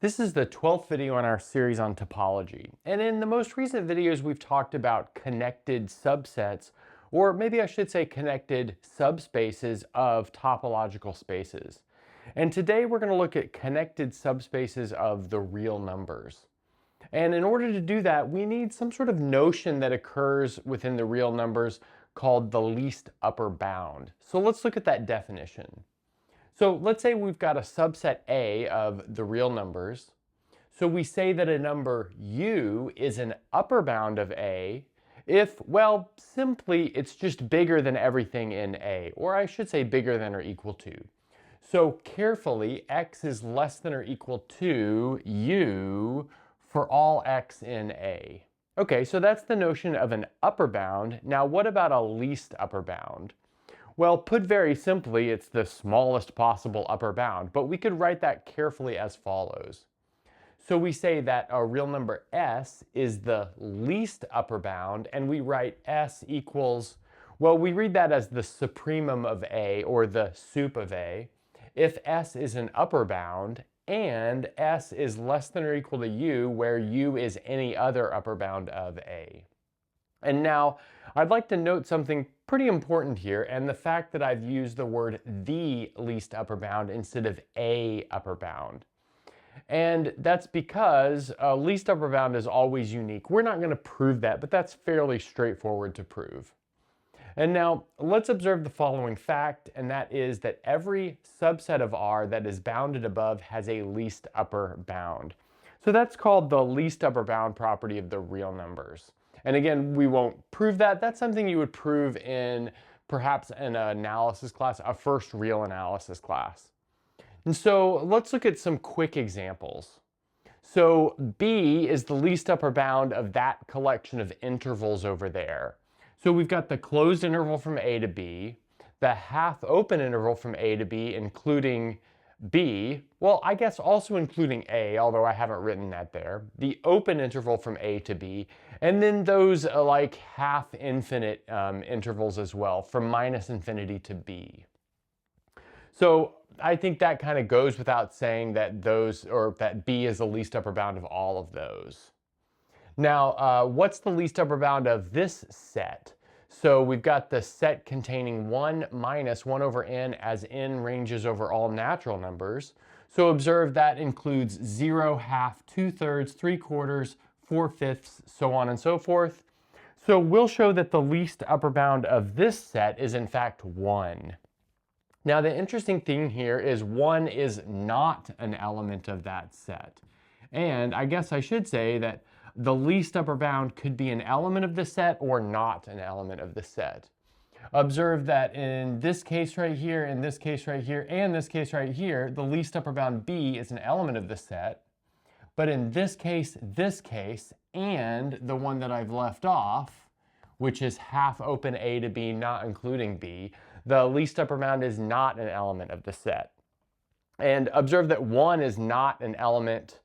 This is the 12th video in our series on topology. And in the most recent videos, we've talked about connected subsets, or maybe I should say connected subspaces of topological spaces. And today we're going to look at connected subspaces of the real numbers. And in order to do that, we need some sort of notion that occurs within the real numbers called the least upper bound. So let's look at that definition. So let's say we've got a subset A of the real numbers. So we say that a number u is an upper bound of A if, well, simply it's just bigger than everything in A, or I should say bigger than or equal to. So carefully, x is less than or equal to u for all x in A. Okay, so that's the notion of an upper bound. Now what about a least upper bound? Well, put very simply, it's the smallest possible upper bound, but we could write that carefully as follows. So we say that a real number s is the least upper bound, and we write s equals, well, we read that as the supremum of A, or the sup of A, if s is an upper bound, and s is less than or equal to u, where u is any other upper bound of A. And now, I'd like to note something pretty important here, and the fact that I've used the word the least upper bound instead of a upper bound. And that's because least upper bound is always unique. We're not going to prove that, but that's fairly straightforward to prove. And now, let's observe the following fact, and that is that every subset of R that is bounded above has a least upper bound. So that's called the least upper bound property of the real numbers. And again, we won't prove that. That's something you would prove in perhaps an analysis class, a first real analysis class. And so let's look at some quick examples. So B is the least upper bound of that collection of intervals over there. So we've got the closed interval from A to B, the half open interval from A to B, including B, well, I guess also including A, although I haven't written that there, the open interval from A to B, and then those like half infinite intervals as well, from minus infinity to B. So I think that kind of goes without saying that that B is the least upper bound of all of those. Now, what's the least upper bound of this set? So we've got the set containing 1 minus 1 over n as n ranges over all natural numbers. So observe that includes 0, half, 2/3, 3/4, 4/5, so on and so forth. So we'll show that the least upper bound of this set is in fact 1. Now the interesting thing here is 1 is not an element of that set. And I guess I should say that the least upper bound could be an element of the set or not an element of the set. Observe that in this case right here, in this case right here, and this case right here, the least upper bound B is an element of the set. But in this case, and the one that I've left off, which is half open A to B, not including B, the least upper bound is not an element of the set. And observe that 1 is not an element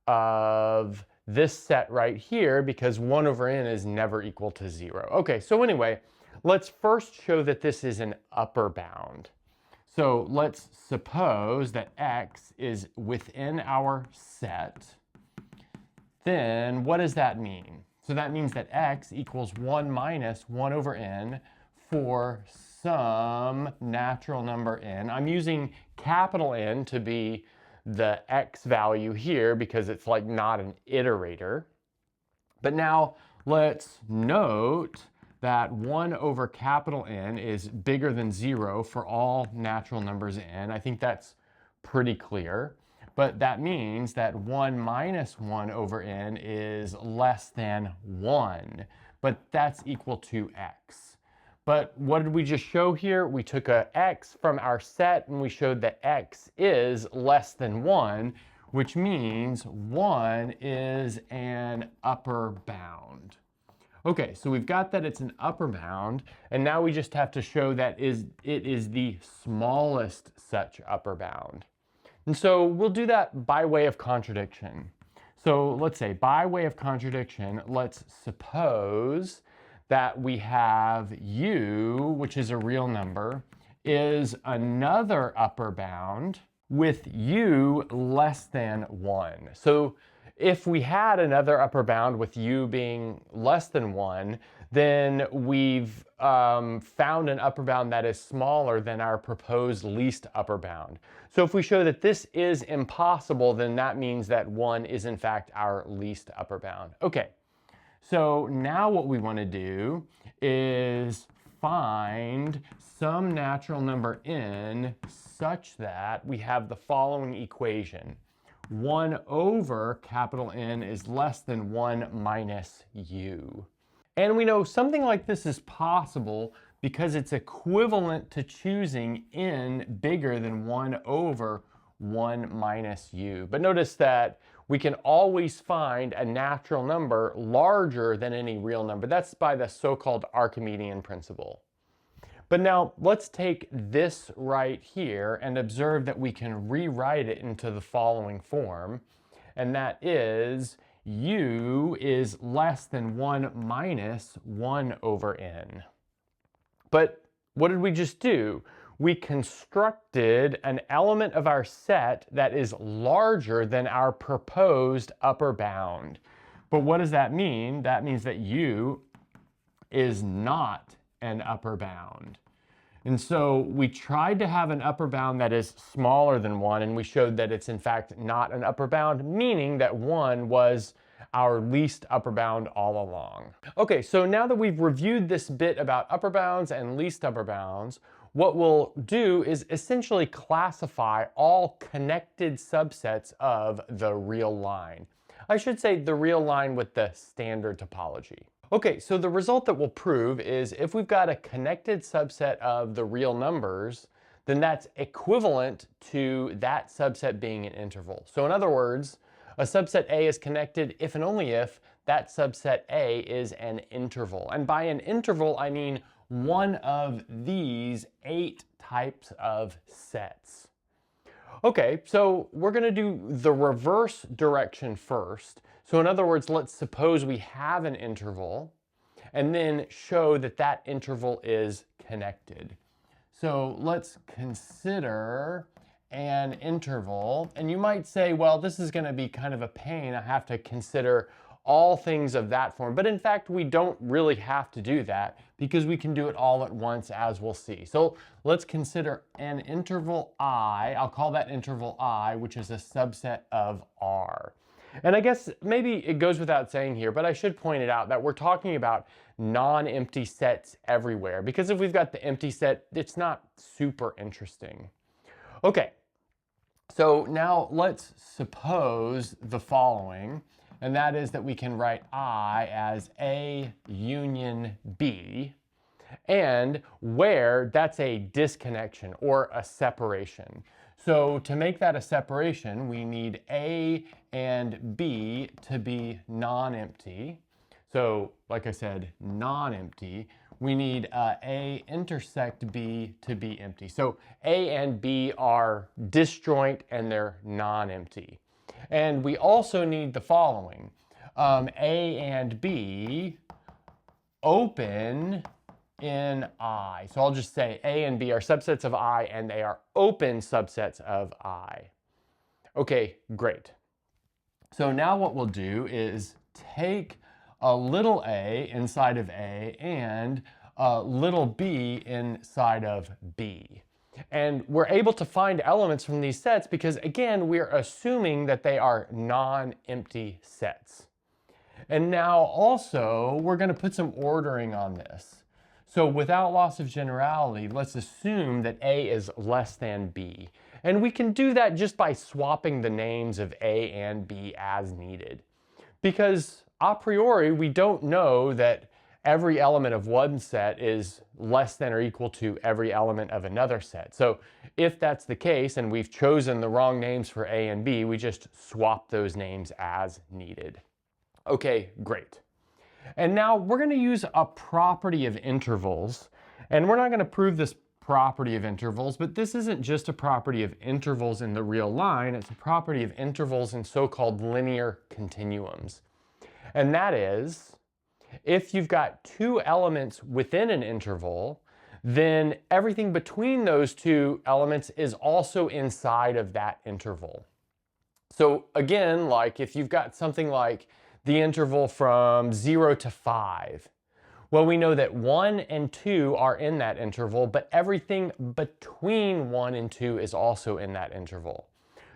of this set right here because 1 over n is never equal to 0. Okay, so anyway, let's first show that this is an upper bound. So let's suppose that x is within our set. Then what does that mean? So that means that x equals 1 minus 1 over n for some natural number n. I'm using capital N to be the x value here because it's like not an iterator. But now let's note that 1 over capital N is bigger than 0 for all natural numbers n. I think that's pretty clear. But that means that 1 minus 1 over n is less than 1. But that's equal to x. But what did we just show here? We took a x from our set and we showed that x is less than 1, which means 1 is an upper bound. Okay, so we've got that it's an upper bound, and now we just have to show that it is the smallest such upper bound. And so we'll do that by way of contradiction. So let's say by way of contradiction, let's suppose that we have u, which is a real number, is another upper bound with u less than 1. So if we had another upper bound with u being less than 1, then we've found an upper bound that is smaller than our proposed least upper bound. So if we show that this is impossible, then that means that 1 is in fact our least upper bound. Okay, so now what we want to do is find some natural number n such that we have the following equation. 1 over capital N is less than 1 minus u. And we know something like this is possible because it's equivalent to choosing n bigger than 1 over 1 minus u. But notice that we can always find a natural number larger than any real number. That's by the so-called Archimedean principle. But now let's take this right here and observe that we can rewrite it into the following form, and that is u is less than 1 minus 1 over n. But what did we just do? We constructed an element of our set that is larger than our proposed upper bound. But what does that mean? That means that u is not an upper bound. And so we tried to have an upper bound that is smaller than 1, and we showed that it's in fact not an upper bound, meaning that 1 was our least upper bound all along. Okay, so now that we've reviewed this bit about upper bounds and least upper bounds, what we'll do is essentially classify all connected subsets of the real line. I should say the real line with the standard topology. Okay, so the result that we'll prove is if we've got a connected subset of the real numbers, then that's equivalent to that subset being an interval. So in other words, a subset A is connected if and only if that subset A is an interval. And by an interval, I mean one of these 8 types of sets. Okay, so we're going to do the reverse direction first. So in other words, let's suppose we have an interval and then show that that interval is connected. So let's consider an interval. And you might say, well, this is going to be kind of a pain. I have to consider all things of that form. But in fact, we don't really have to do that because we can do it all at once, as we'll see. So let's consider an interval I. I'll call that interval I, which is a subset of R. And I guess maybe it goes without saying here, but I should point it out that we're talking about non-empty sets everywhere, because if we've got the empty set, it's not super interesting. Okay, so now let's suppose the following, and that is that we can write I as A union B, and where that's a disconnection or a separation. So to make that a separation, we need A and B to be non-empty. So like I said, non-empty. We need A intersect B to be empty. So A and B are disjoint and they're non-empty. And we also need the following. A and B open in I. So I'll just say A and B are subsets of I and they are open subsets of I. Okay, great. So now what we'll do is take a little a inside of A and a little b inside of B. And we're able to find elements from these sets because, again, we're assuming that they are non-empty sets. And now also, we're going to put some ordering on this. So without loss of generality, let's assume that A is less than B. And we can do that just by swapping the names of A and B as needed. Because a priori, we don't know that every element of one set is less than or equal to every element of another set. So if that's the case and we've chosen the wrong names for A and B, we just swap those names as needed. Okay, great. And now we're going to use a property of intervals. And we're not going to prove this property of intervals, but this isn't just a property of intervals in the real line, it's a property of intervals in so-called linear continuums. And that is, if you've got two elements within an interval, then everything between those two elements is also inside of that interval. So again, like if you've got something like the interval from 0 to 5, well, we know that 1 and 2 are in that interval, but everything between 1 and 2 is also in that interval.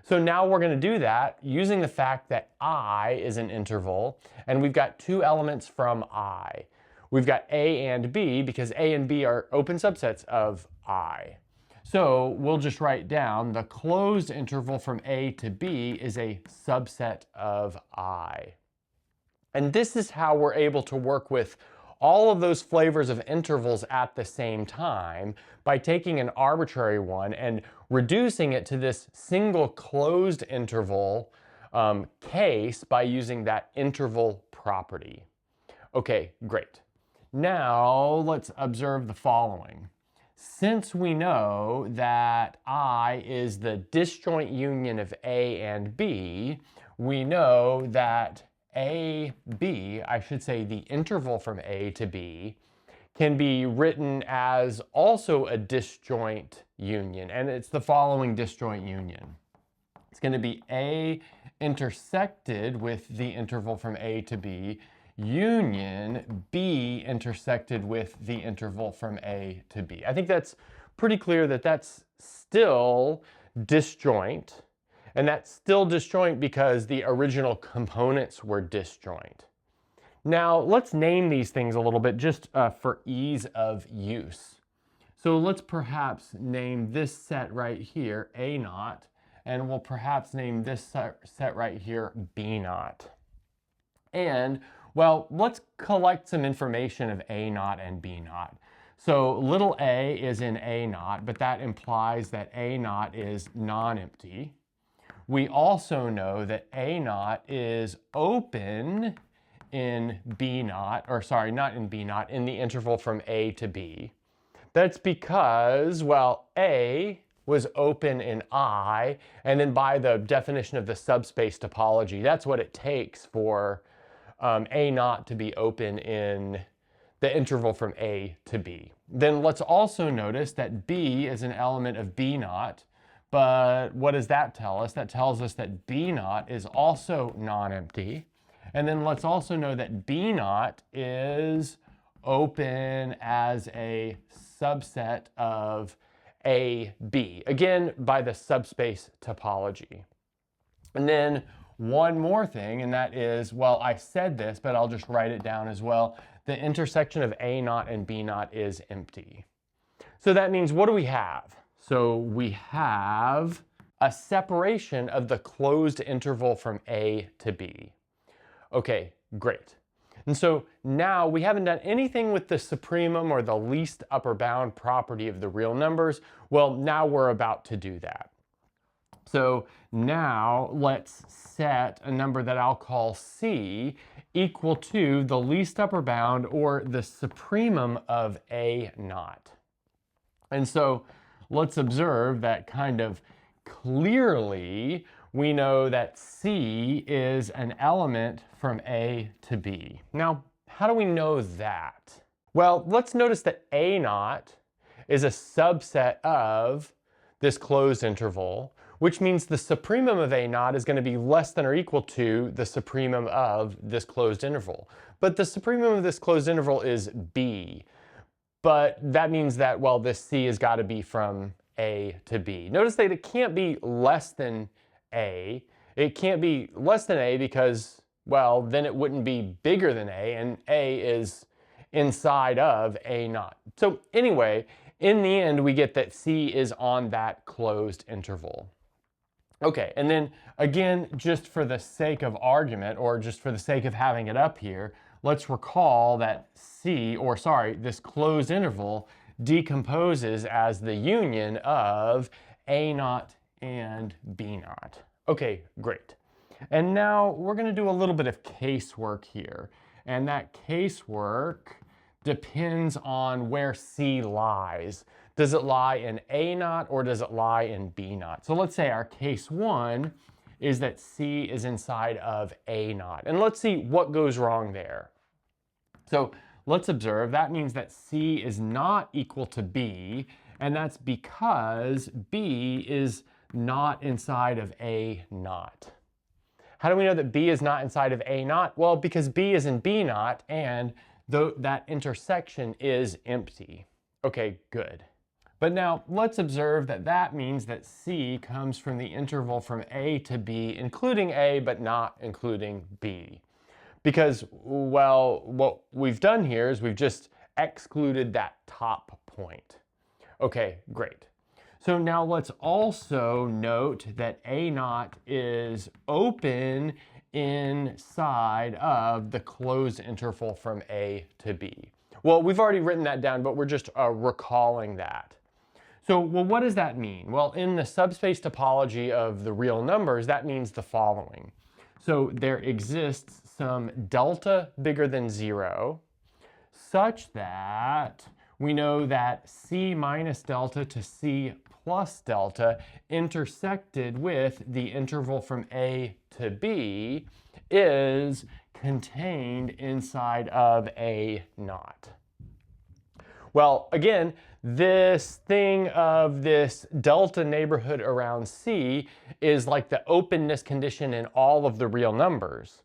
So now we're going to do that using the fact that I is an interval, and we've got two elements from I. We've got A and B because A and B are open subsets of I. So we'll just write down the closed interval from A to B is a subset of I. And this is how we're able to work with all of those flavors of intervals at the same time by taking an arbitrary one and reducing it to this single closed interval case by using that interval property. Okay, great. Now let's observe the following. Since we know that I is the disjoint union of A and B, we know that AB, I should say the interval from A to B, can be written as also a disjoint union, and it's the following disjoint union. It's going to be A intersected with the interval from A to B, union B intersected with the interval from A to B. I think that's pretty clear that that's still disjoint. And that's still disjoint because the original components were disjoint. Now let's name these things a little bit just for ease of use. So let's perhaps name this set right here A naught, and we'll perhaps name this set right here B naught. And well, let's collect some information of A naught and B naught. So little a is in A naught, but that implies that A naught is non-empty. We also know that A naught is open in B naught, or sorry, not in B naught, in the interval from A to B. That's because, well, A was open in I, and then by the definition of the subspace topology, that's what it takes for A naught to be open in the interval from A to B. Then let's also notice that B is an element of B naught. But what does that tell us? That tells us that B naught is also non-empty. And then let's also know that B naught is open as a subset of AB, again, by the subspace topology. And then one more thing, and that is, well, I said this, but I'll just write it down as well. The intersection of A naught and B naught is empty. So that means, what do we have? So we have a separation of the closed interval from A to B. Okay, great. And so now we haven't done anything with the supremum or the least upper bound property of the real numbers. Well, now we're about to do that. So now let's set a number that I'll call C equal to the least upper bound or the supremum of A naught. And so let's observe that kind of clearly we know that C is an element from A to B. Now, how do we know that? Well, let's notice that A naught is a subset of this closed interval, which means the supremum of A naught is going to be less than or equal to the supremum of this closed interval. But the supremum of this closed interval is B. But that means that, well, this C has got to be from A to B. Notice that it can't be less than A. It can't be less than A because, well, then it wouldn't be bigger than A, and A is inside of A naught. So anyway, in the end, we get that C is on that closed interval. Okay, and then again, just for the sake of argument, or just for the sake of having it up here, let's recall that this closed interval decomposes as the union of A naught and B naught. Okay, great. And now we're going to do a little bit of casework here. And that casework depends on where C lies. Does it lie in A naught or does it lie in B naught? So let's say our case 1 is that C is inside of A naught. And let's see what goes wrong there. So let's observe that means that C is not equal to B, and that's because B is not inside of A naught. How do we know that B is not inside of A naught? Well, because B is in B naught, and that intersection is empty. Okay, good. But now let's observe that that means that C comes from the interval from A to B, including A, but not including B. Because, well, what we've done here is we've just excluded that top point. Okay, great. So now let's also note that A naught is open inside of the closed interval from A to B. Well, we've already written that down, but we're just recalling that. So, well, what does that mean? Well, in the subspace topology of the real numbers, that means the following. So there exists some delta bigger than 0 such that we know that C minus delta to C plus delta intersected with the interval from A to B is contained inside of A naught. Well, again, this thing of this delta neighborhood around C is like the openness condition in all of the real numbers.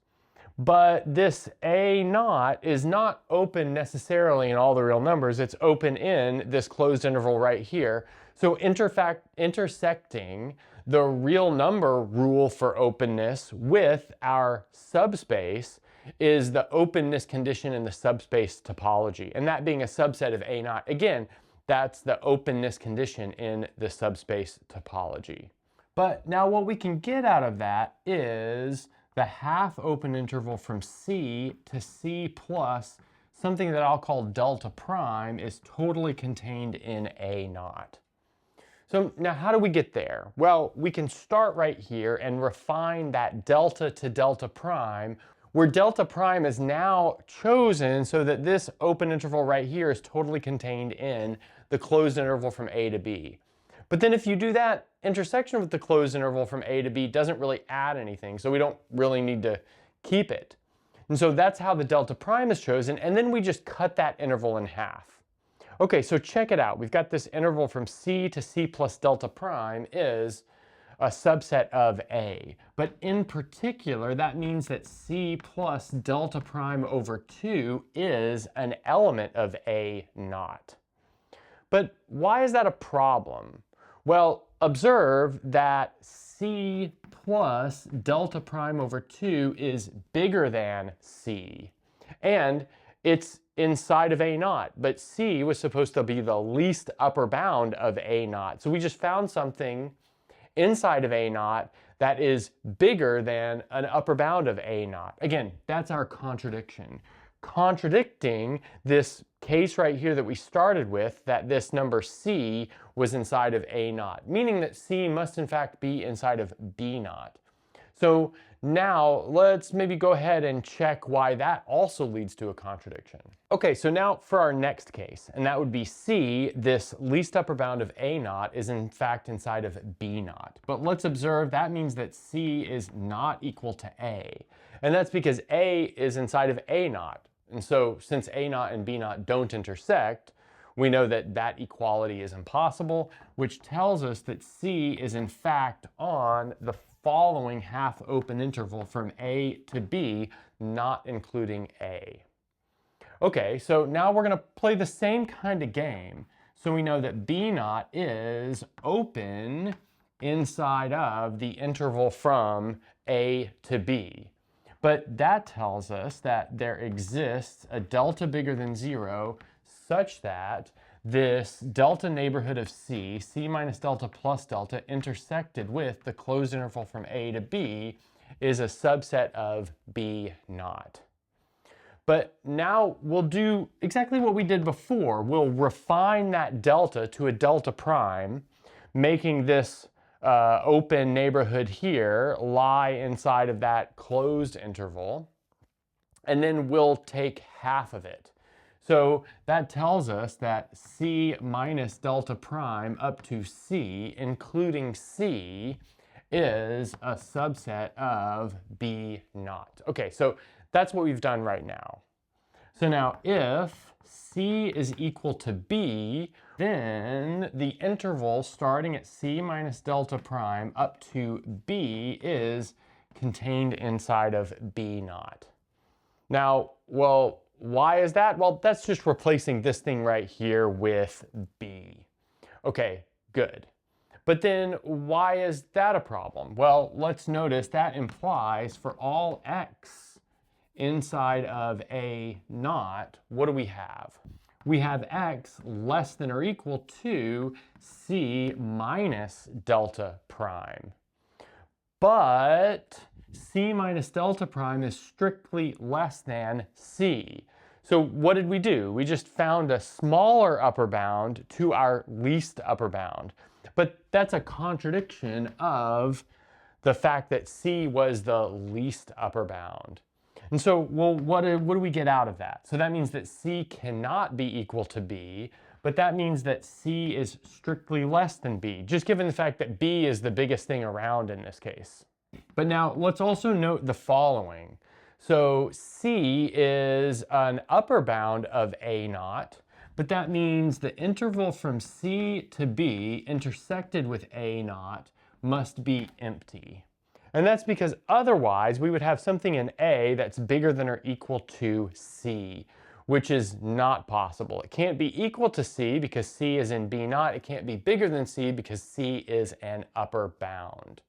But this A naught is not open necessarily in all the real numbers. It's open in this closed interval right here. So intersecting the real number rule for openness with our subspace is the openness condition in the subspace topology. And that being a subset of A naught, again, that's the openness condition in the subspace topology. But now what we can get out of that is the half open interval from C to C plus, something that I'll call delta prime, is totally contained in A naught. So now how do we get there? Well, we can start right here and refine that delta to delta prime, where delta prime is now chosen so that this open interval right here is totally contained in the closed interval from A to B. But then if you do that, intersection with the closed interval from A to B doesn't really add anything, so we don't really need to keep it. And so that's how the delta prime is chosen, and then we just cut that interval in half. Okay, so check it out. We've got this interval from C to C plus delta prime is a subset of A. But in particular, that means that C plus delta prime over 2 is an element of A naught. But why is that a problem? Well, observe that C plus delta prime over 2 is bigger than C. And it's inside of A naught, but C was supposed to be the least upper bound of A naught. So we just found something inside of A naught that is bigger than an upper bound of A naught. Again, that's our contradiction. Contradicting this case right here that we started with, that this number C was inside of A naught, meaning that C must in fact be inside of B naught. So now let's maybe go ahead and check why that also leads to a contradiction. Okay, so now for our next case, and that would be C, this least upper bound of A naught is in fact inside of B naught. But let's observe that means that C is not equal to A. And that's because A is inside of A naught. And so since A naught and B naught don't intersect, we know that that equality is impossible, which tells us that C is in fact on the following half open interval from A to B, not including A. Okay, so now we're going to play the same kind of game. So we know that B naught is open inside of the interval from A to B. But that tells us that there exists a delta bigger than 0 such that this delta neighborhood of C, C minus delta plus delta, intersected with the closed interval from A to B is a subset of B naught. But now we'll do exactly what we did before. We'll refine that delta to a delta prime, making this open neighborhood here lie inside of that closed interval, and then we'll take half of it. So that tells us that C minus delta prime up to C, including C, is a subset of B naught. Okay, so that's what we've done right now. So now if C is equal to B, then the interval starting at C minus delta prime up to B is contained inside of B naught. Now, well, why is that? Well, that's just replacing this thing right here with B. Okay, good. But then why is that a problem? Well, let's notice that implies for all x inside of A naught, what do we have? We have x less than or equal to C minus delta prime. But C minus delta prime is strictly less than C. So what did we do? We just found a smaller upper bound to our least upper bound. But that's a contradiction of the fact that C was the least upper bound. And so, well, what do we get out of that? So that means that C cannot be equal to B, but that means that C is strictly less than B, just given the fact that B is the biggest thing around in this case. But now let's also note the following. So C is an upper bound of A naught, but that means the interval from C to B intersected with A naught must be empty. And that's because otherwise we would have something in A that's bigger than or equal to C, which is not possible. It can't be equal to C because C is in B naught. It can't be bigger than C because C is an upper bound.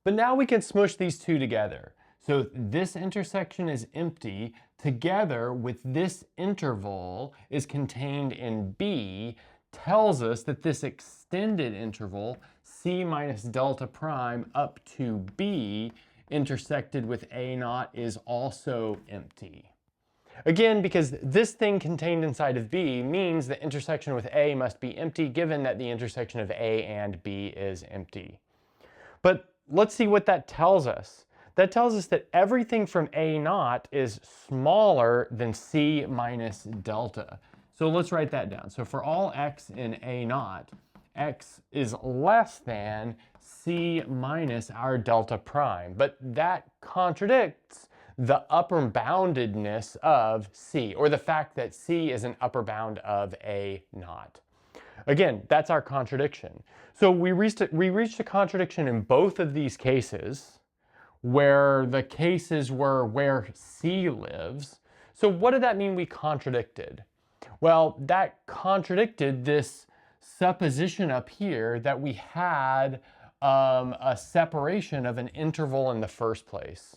But now we can smush these two together. So this intersection is empty together with this interval is contained in B, tells us that this extended interval, C minus delta prime up to B, intersected with A naught is also empty. Again, because this thing contained inside of B means the intersection with A must be empty, given that the intersection of A and B is empty. But let's see what that tells us. That tells us that everything from A naught is smaller than C minus delta. So let's write that down. So for all x in A naught, x is less than C minus our delta prime. But that contradicts the upper boundedness of C, or the fact that C is an upper bound of A naught. Again, that's our contradiction. So we reached a contradiction in both of these cases, where the cases were where C lives. So what did that mean we contradicted? Well, that contradicted this supposition up here that we had a separation of an interval in the first place.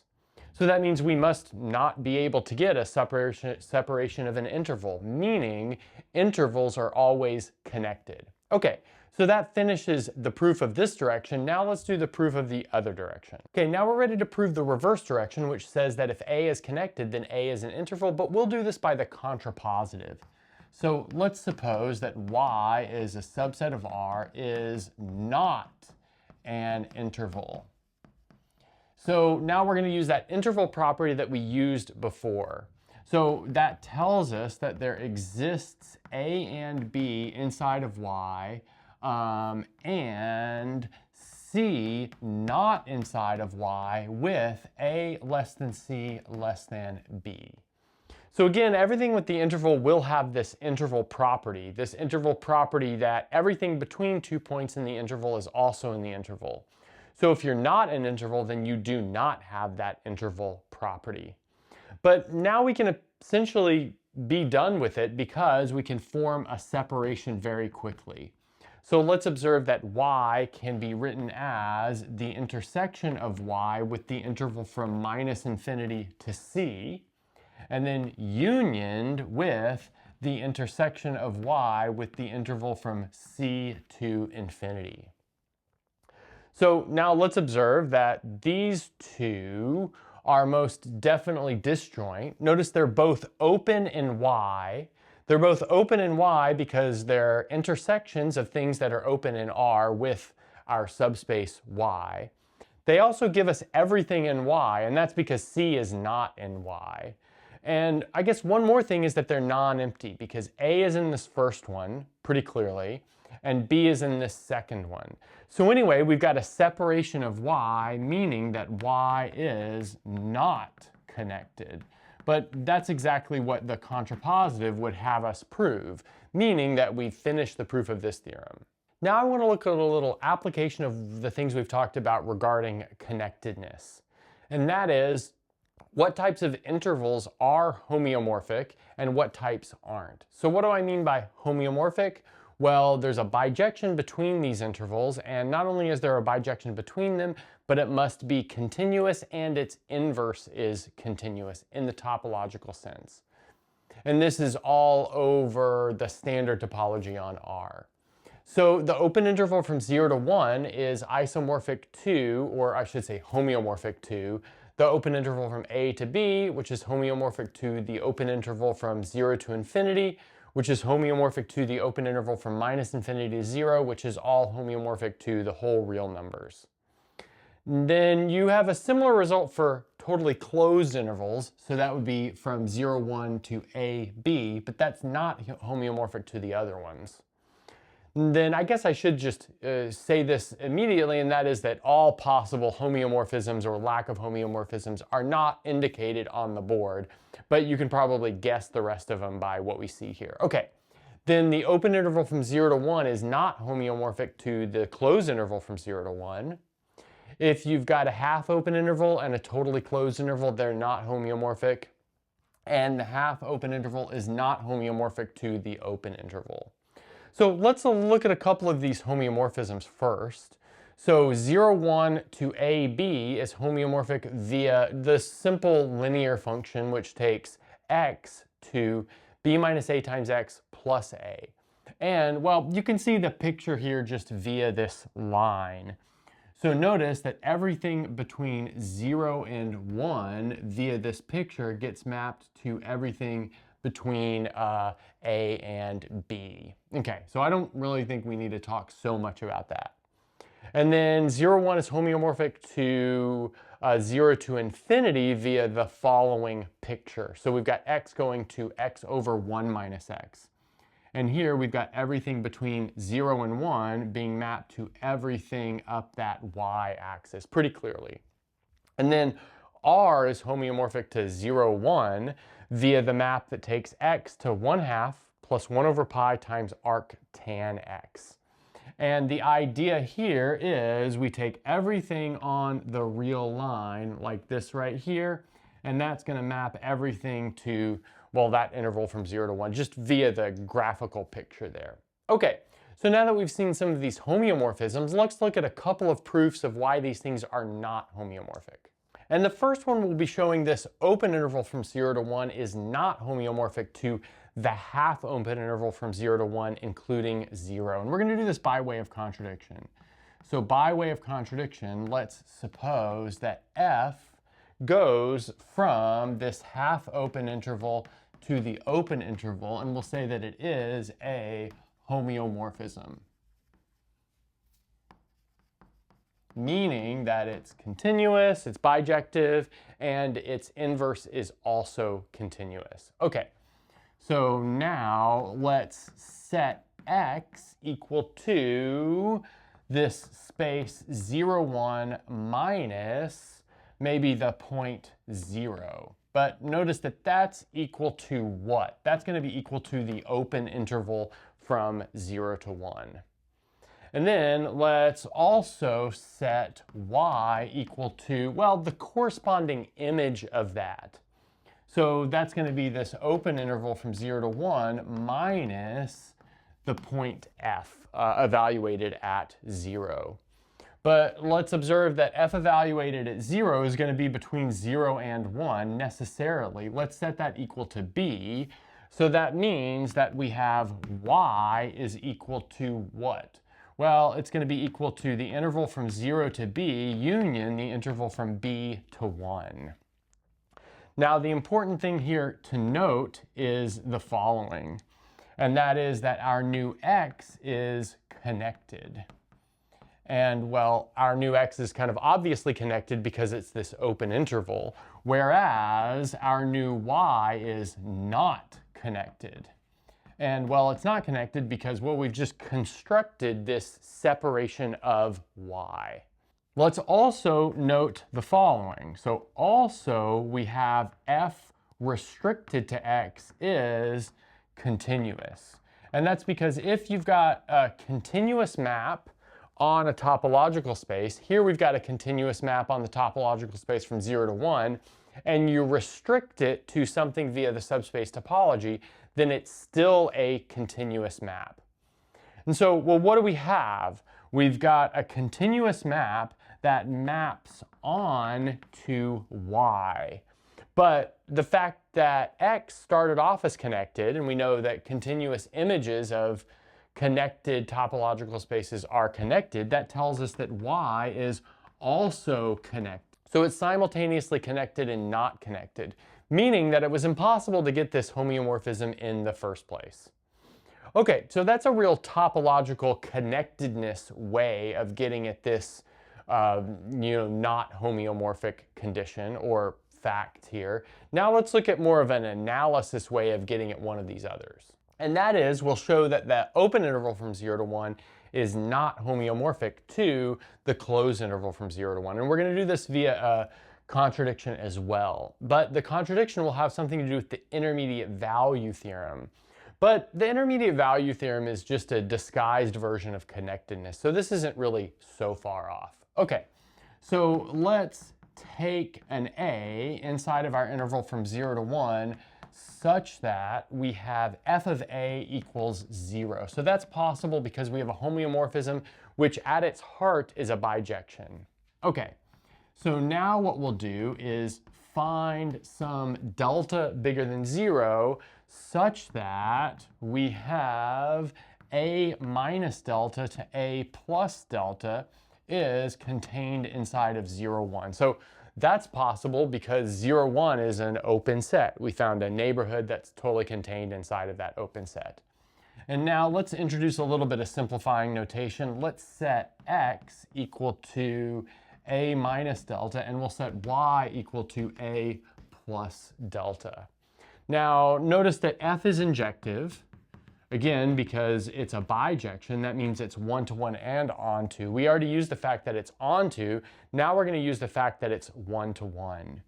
So that means we must not be able to get a separation of an interval, meaning intervals are always connected. Okay, so that finishes the proof of this direction. Now let's do the proof of the other direction. Okay, now we're ready to prove the reverse direction, which says that if A is connected, then A is an interval, but we'll do this by the contrapositive. So let's suppose that Y is a subset of R is not an interval. So now we're going to use that interval property that we used before. So that tells us that there exists A and B inside of Y, and C not inside of Y with A less than C less than B. So again, everything with the interval will have this interval property that everything between 2 points in the interval is also in the interval. So if you're not an interval, then you do not have that interval property. But now we can essentially be done with it because we can form a separation very quickly. So let's observe that Y can be written as the intersection of Y with the interval from -infinity to C, and then unioned with the intersection of Y with the interval from C to infinity. So now let's observe that these two are most definitely disjoint. Notice they're both open in Y. They're both open in Y because they're intersections of things that are open in R with our subspace Y. They also give us everything in Y, and that's because C is not in Y. And I guess one more thing is that they're non-empty because A is in this first one pretty clearly, and B is in this second one. So anyway, we've got a separation of Y, meaning that Y is not connected. but that's exactly what the contrapositive would have us prove, meaning that we finished the proof of this theorem. Now I want to look at a little application of the things we've talked about regarding connectedness. And that is, what types of intervals are homeomorphic and what types aren't. So what do I mean by homeomorphic? Well, there's a bijection between these intervals, and not only is there a bijection between them, but it must be continuous and its inverse is continuous in the topological sense. And this is all over the standard topology on R. So the open interval from 0 to 1 is isomorphic to, or I should say homeomorphic to, the open interval from A to B, which is homeomorphic to the open interval from 0 to infinity, which is homeomorphic to the open interval from minus infinity to 0, which is all homeomorphic to the whole real numbers. Then you have a similar result for totally closed intervals, so that would be from 0, 1 to A, B, but that's not homeomorphic to the other ones. Then I guess I should just say this immediately, and that is that all possible homeomorphisms or lack of homeomorphisms are not indicated on the board, but you can probably guess the rest of them by what we see here. Okay, then the open interval from 0 to 1 is not homeomorphic to the closed interval from 0 to 1. If you've got a half open interval and a totally closed interval, they're not homeomorphic. And the half open interval is not homeomorphic to the open interval. So let's look at a couple of these homeomorphisms first. So 0, 1 to AB is homeomorphic via the simple linear function which takes x to b minus a times x plus a. And well, you can see the picture here just via this line. So notice that everything between 0 and 1 via this picture gets mapped to everything between A and B. Okay, so I don't really think we need to talk so much about that. And then 0, 1 is homeomorphic to 0 to infinity via the following picture. So we've got x going to x over 1 minus x. And here we've got everything between 0 and 1 being mapped to everything up that y-axis pretty clearly. And then R is homeomorphic to 0, 1 via the map that takes x to 1/2 plus 1 over pi times arc tan x. And the idea here is we take everything on the real line like this right here, and that's going to map everything to, well, that interval from 0 to 1 just via the graphical picture there. Okay, so now that we've seen some of these homeomorphisms, let's look at a couple of proofs of why these things are not homeomorphic. And the first one we'll be showing this open interval from 0 to 1 is not homeomorphic to the half open interval from 0 to 1, including 0. And we're going to do this by way of contradiction. So by way of contradiction, let's suppose that f goes from this half open interval to the open interval, and we'll say that it is a homeomorphism, meaning that it's continuous, it's bijective, and its inverse is also continuous. Okay, so now let's set x equal to this space 0, 1 minus maybe the point 0. But notice that that's equal to what? That's going to be equal to the open interval from 0 to 1. And then let's also set y equal to, well, the corresponding image of that. So that's going to be this open interval from 0 to 1 minus the point f evaluated at 0. But let's observe that f evaluated at 0 is going to be between 0 and 1 necessarily. Let's set that equal to b. So that means that we have y is equal to what? Well, it's going to be equal to the interval from 0 to b union the interval from b to 1. Now, the important thing here to note is the following, and that is that our new x is connected. And, well, our new x is kind of obviously connected because it's this open interval, whereas our new y is not connected. And, well, it's not connected because, well, we've just constructed this separation of y. Let's also note the following. So also we have f restricted to x is continuous. And that's because if you've got a continuous map on a topological space, here we've got a continuous map on the topological space from 0 to 1, and you restrict it to something via the subspace topology, then it's still a continuous map. And so, well, what do we have? We've got a continuous map that maps on to y. But the fact that x started off as connected, and we know that continuous images of connected topological spaces are connected, that tells us that y is also connected. So it's simultaneously connected and not connected, meaning that it was impossible to get this homeomorphism in the first place. Okay, so that's a real topological connectedness way of getting at this, not homeomorphic condition or fact here. Now let's look at more of an analysis way of getting at one of these others. And that is, we'll show that the open interval from 0 to 1 is not homeomorphic to the closed interval from 0 to 1. And we're going to do this via a contradiction as well. But the contradiction will have something to do with the intermediate value theorem. But the intermediate value theorem is just a disguised version of connectedness. So this isn't really so far off. Okay, so let's take an a inside of our interval from 0 to 1 such that we have f of a equals 0. So that's possible because we have a homeomorphism, which at its heart is a bijection. Okay, so now what we'll do is find some delta bigger than 0 such that we have a minus delta to a plus delta is contained inside of 0, 1. So that's possible because 0, 1 is an open set. We found a neighborhood that's totally contained inside of that open set. And now let's introduce a little bit of simplifying notation. Let's set x equal to a minus delta, and we'll set y equal to a plus delta. Now notice that f is injective. Again, because it's a bijection, that means it's one-to-one and onto. We already used the fact that it's onto. Now we're going to use the fact that it's one-to-one.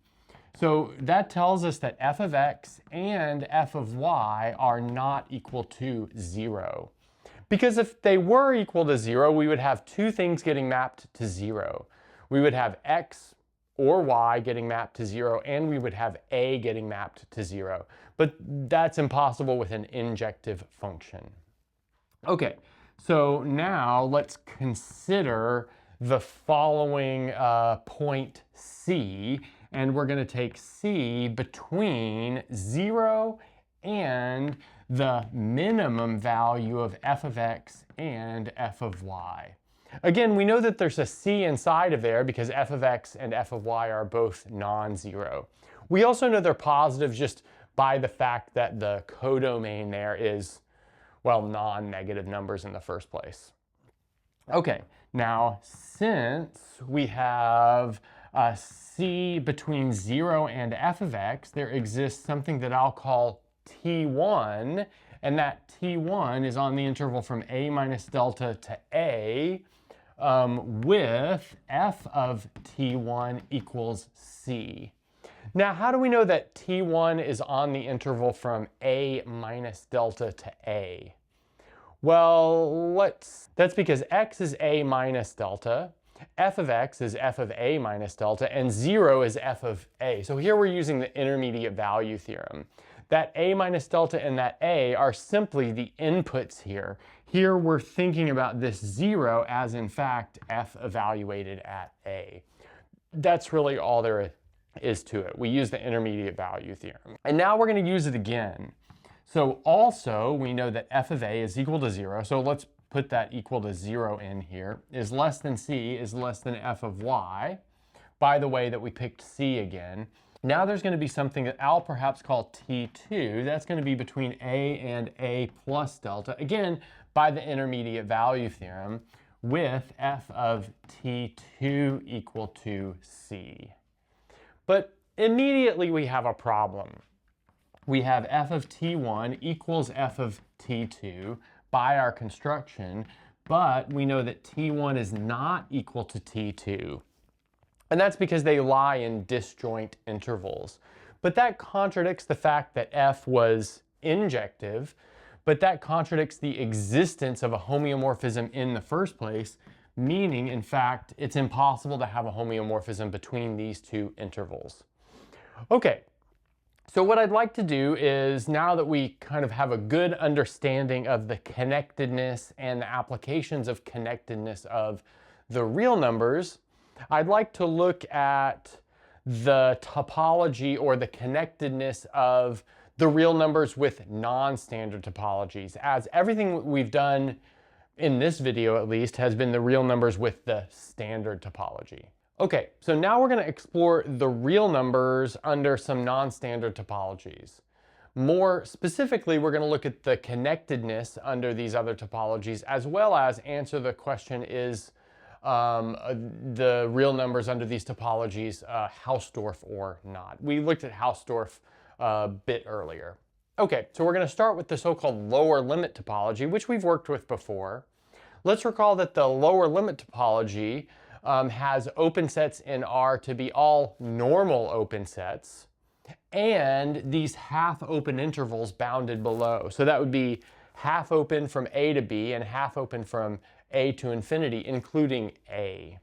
So that tells us that f of x and f of y are not equal to 0. Because if they were equal to 0, we would have two things getting mapped to 0. We would have x or y getting mapped to 0, and we would have a getting mapped to 0. But that's impossible with an injective function. Okay, so now let's consider the following point C, and we're going to take C between 0 and the minimum value of f of x and f of y. Again, we know that there's a c inside of there because f of x and f of y are both non-zero. We also know they're positive just by the fact that the codomain there is, well, non-negative numbers in the first place. Okay, now since we have c between 0 and f of x, there exists something that I'll call t1, and that t1 is on the interval from a minus delta to a, with f of t1 equals c. Now, how do we know that t1 is on the interval from a minus delta to a? Well, that's because x is a minus delta, f of x is f of a minus delta, and 0 is f of a. So here we're using the intermediate value theorem. That a minus delta and that a are simply the inputs here. Here we're thinking about this 0 as, in fact, f evaluated at a. That's really all there is to it. We use the intermediate value theorem. And now we're going to use it again. So also, we know that f of a is equal to 0. So let's put that equal to 0 in here. Is less than c is less than f of y. By the way that we picked c again. Now there's going to be something that I'll perhaps call t2. That's going to be between a and a plus delta. Again, by the intermediate value theorem, with f of t2 equal to c. But immediately we have a problem. We have f of t1 equals f of t2 by our construction, but we know that t1 is not equal to t2. And that's because they lie in disjoint intervals. But that contradicts the fact that F was injective, but that contradicts the existence of a homeomorphism in the first place, meaning, in fact, it's impossible to have a homeomorphism between these two intervals. Okay, so what I'd like to do is, now that we kind of have a good understanding of the connectedness and the applications of connectedness of the real numbers, I'd like to look at the topology or the connectedness of the real numbers with non-standard topologies, as everything we've done in this video at least has been the real numbers with the standard topology. Okay, so now we're going to explore the real numbers under some non-standard topologies. More specifically, we're going to look at the connectedness under these other topologies, as well as answer the question, is the real numbers under these topologies Hausdorff or not? We looked at Hausdorff a bit earlier. Okay, so we're going to start with the so-called lower limit topology, which we've worked with before. Let's recall that the lower limit topology has open sets in R to be all normal open sets, and these half open intervals bounded below. So that would be half open from A to B and half open from A to infinity, including A.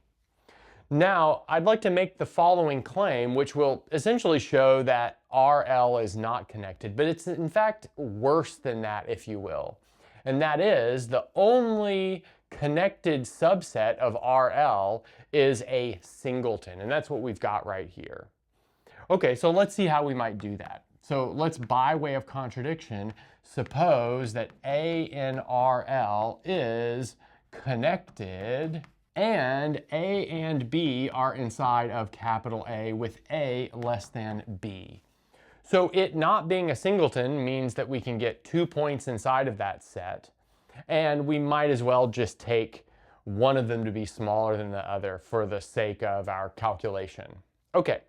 Now, I'd like to make the following claim, which will essentially show that RL is not connected, but it's in fact worse than that, if you will. And that is, the only connected subset of RL is a singleton, and that's what we've got right here. Okay, so let's see how we might do that. So let's, by way of contradiction, suppose that A in RL is connected and A and B are inside of capital A with A less than B. So it not being a singleton means that we can get 2 points inside of that set, and we might as well just take one of them to be smaller than the other for the sake of our calculation. Okay,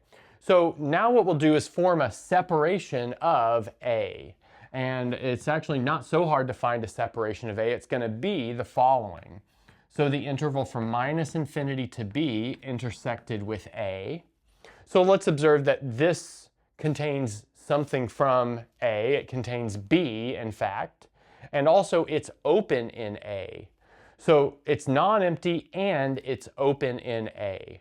so now what we'll do is form a separation of A. And it's actually not so hard to find a separation of A. It's going to be the following. So the interval from minus infinity to B intersected with A. So let's observe that this contains something from A. It contains B, in fact. And also it's open in A. So it's non-empty and it's open in A.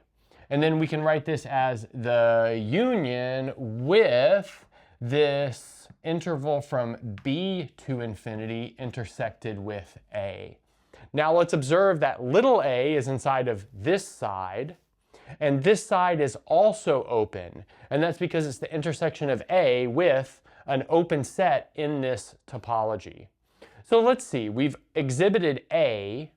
And then we can write this as the union with this interval from B to infinity intersected with A. Now let's observe that little a is inside of this side, and this side is also open. And that's because it's the intersection of A with an open set in this topology. So let's see, we've exhibited A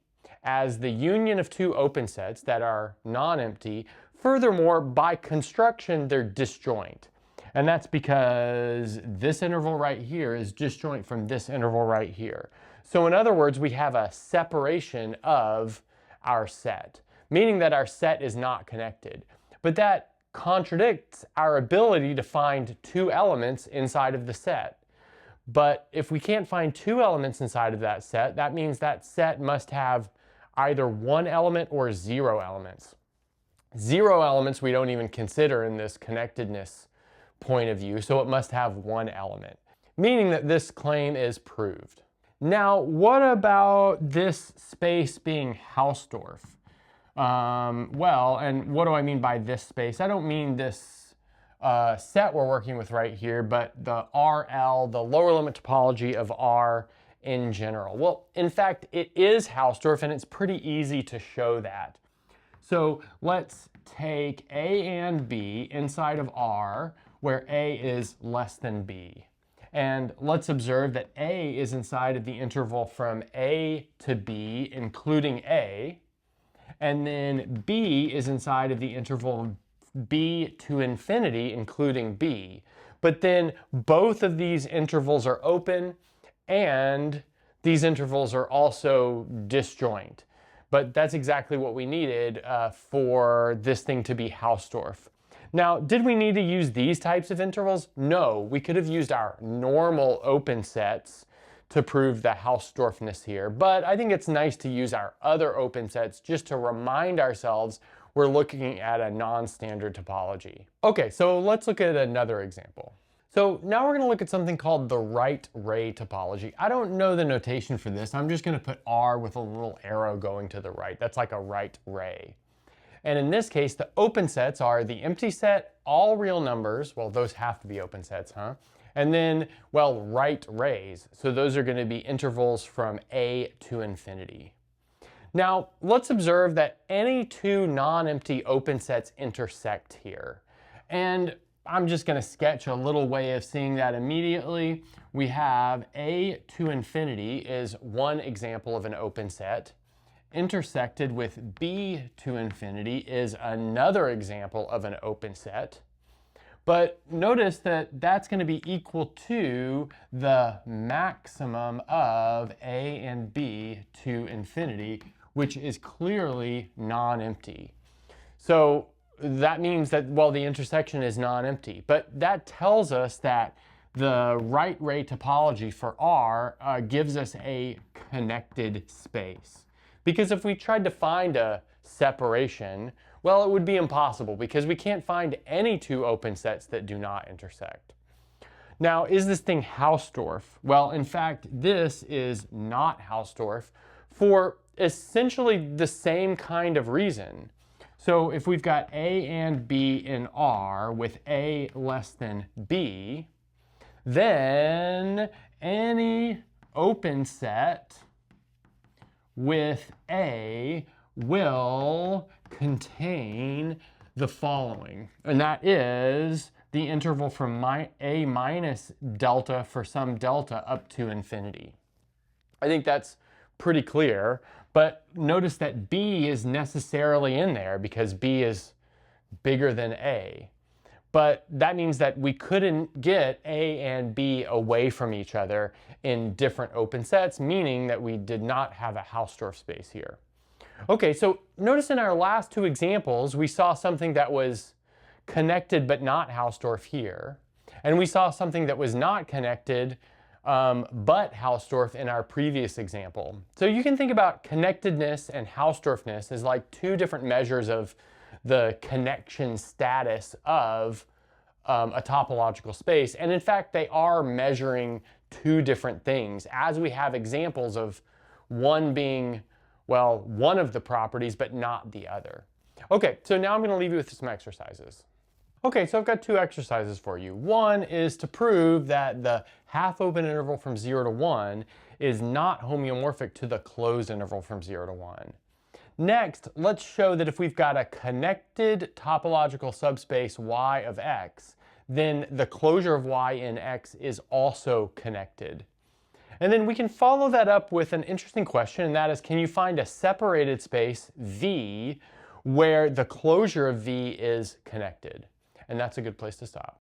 as the union of two open sets that are non-empty. Furthermore, by construction, they're disjoint. And that's because this interval right here is disjoint from this interval right here. So in other words, we have a separation of our set, meaning that our set is not connected. But that contradicts our ability to find two elements inside of the set. But if we can't find two elements inside of that set, that means that set must have either one element or zero elements. Zero elements we don't even consider in this connectedness point of view, so it must have one element, meaning that this claim is proved. Now, what about this space being Hausdorff? Well, and what do I mean by this space? I don't mean this set we're working with right here, but the RL, the lower limit topology of R in general. Well, in fact, it is Hausdorff, and it's pretty easy to show that. So let's take A and B inside of R, where A is less than B. And let's observe that A is inside of the interval from A to B, including A. And then B is inside of the interval B to infinity, including B. But then both of these intervals are open, and these intervals are also disjoint. But that's exactly what we needed for this thing to be Hausdorff. Now, did we need to use these types of intervals? No, we could have used our normal open sets to prove the Hausdorffness here, but I think it's nice to use our other open sets just to remind ourselves we're looking at a non-standard topology. Okay, so let's look at another example. So now we're going to look at something called the right ray topology. I don't know the notation for this. I'm just going to put R with a little arrow going to the right. That's like a right ray. And in this case, the open sets are the empty set, all real numbers. Well, those have to be open sets, huh? And then, well, right rays. So those are going to be intervals from A to infinity. Now, let's observe that any two non-empty open sets intersect here. And I'm just going to sketch a little way of seeing that immediately. We have A to infinity is one example of an open set. Intersected with B to infinity is another example of an open set. But notice that that's going to be equal to the maximum of A and B to infinity, which is clearly non-empty. So that means that, well, the intersection is non-empty. But that tells us that the right ray topology for R gives us a connected space. Because if we tried to find a separation, well, it would be impossible because we can't find any two open sets that do not intersect. Now, is this thing Hausdorff? Well, in fact, this is not Hausdorff for essentially the same kind of reason. So if we've got A and B in R with A less than B, then any open set with A will contain the following, and that is the interval from A minus delta for some delta up to infinity. I think that's pretty clear, but notice that B is necessarily in there because B is bigger than A. But that means that we couldn't get A and B away from each other in different open sets, meaning that we did not have a Hausdorff space here. Okay, so notice in our last two examples, we saw something that was connected but not Hausdorff here. And we saw something that was not connected but Hausdorff in our previous example. So you can think about connectedness and Hausdorffness as like two different measures of the connection status of a topological space. And in fact, they are measuring two different things as we have examples of one being, well, one of the properties, but not the other. Okay, so now I'm going to leave you with some exercises. Okay, so I've got two exercises for you. One is to prove that the half-open interval from 0 to 1 is not homeomorphic to the closed interval from 0 to 1. Next, let's show that if we've got a connected topological subspace y of x, then the closure of y in x is also connected. And then we can follow that up with an interesting question, and that is, can you find a separated space V where the closure of V is connected? And that's a good place to stop.